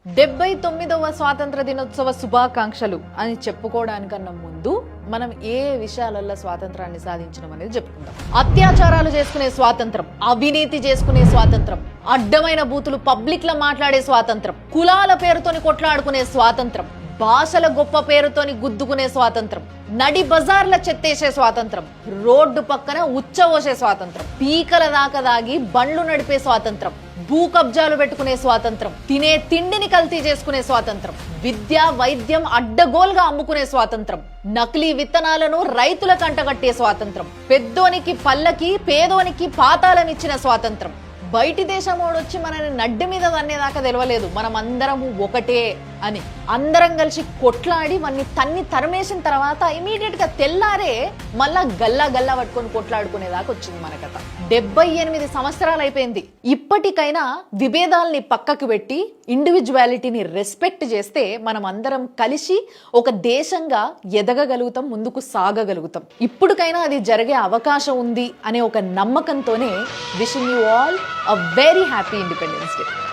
79వ స్వాతంత్ర దినోత్సవ శుభాకాంక్షలు అని చెప్పుకోవడానికన్నా ముందు మనం ఏ విషయాలలో స్వాతంత్రాన్ని సాధించడం అనేది చెప్పుకుందాం. అత్యాచారాలు చేసుకునే స్వాతంత్రం, అవినీతి చేసుకునే స్వాతంత్రం, అడ్డమైన బూతులు పబ్లిక్ లో మాట్లాడే స్వాతంత్రం, కులాల పేరుతోని కొట్లాడుకునే స్వాతంత్రం, భాషల గొప్ప పేరుతోని గుద్దుకునే స్వాతంత్రం, నడి బజార్ల చెత్తేసే స్వాతంత్రం, రోడ్డు పక్కన ఉచ్చవోసే స్వాతంత్రం, పీకల దాకా దాగి బండ్లు నడిపే స్వాతంత్రం, భూ కబ్జాలు పెట్టుకునే స్వాతంత్రం, తినే తిండిని కల్తీ చేసుకునే స్వాతంత్రం, విద్య వైద్యం అడ్డగోలుగా అమ్ముకునే స్వాతంత్రం, నకిలీ విత్తనాలను రైతుల కంటగట్టే స్వాతంత్రం, పెద్దోనికి పల్లకి పేదోనికి పాతాలనిచ్చిన స్వాతంత్రం. బయటి దేశమోడొచ్చి మనని నడ్డి మీద తన్నేదాకా తెలవలేదు మనం అందరము ఒకటే అని. అందరం కలిసి కొట్లాడి వాన్ని తన్ని తరిమేసిన తర్వాత ఇమీడియట్ గా తెల్లారే మళ్ళా గల్లా గల్లా పట్టుకొని కొట్లాడుకునేదాకా వచ్చింది మన కథ. 78 సంవత్సరాలు అయిపోయింది. ఇప్పటికైనా విభేదాల్ని పక్కకు పెట్టి ఇండివిజువాలిటీని రెస్పెక్ట్ చేస్తే మనం అందరం కలిసి ఒక దేశంగా ఎదగగలుగుతాం, ముందుకు సాగగలుగుతాం. ఇప్పటికైనా అది జరిగే అవకాశం ఉంది అనే ఒక నమ్మకంతోనే wishing you all a very happy Independence Day.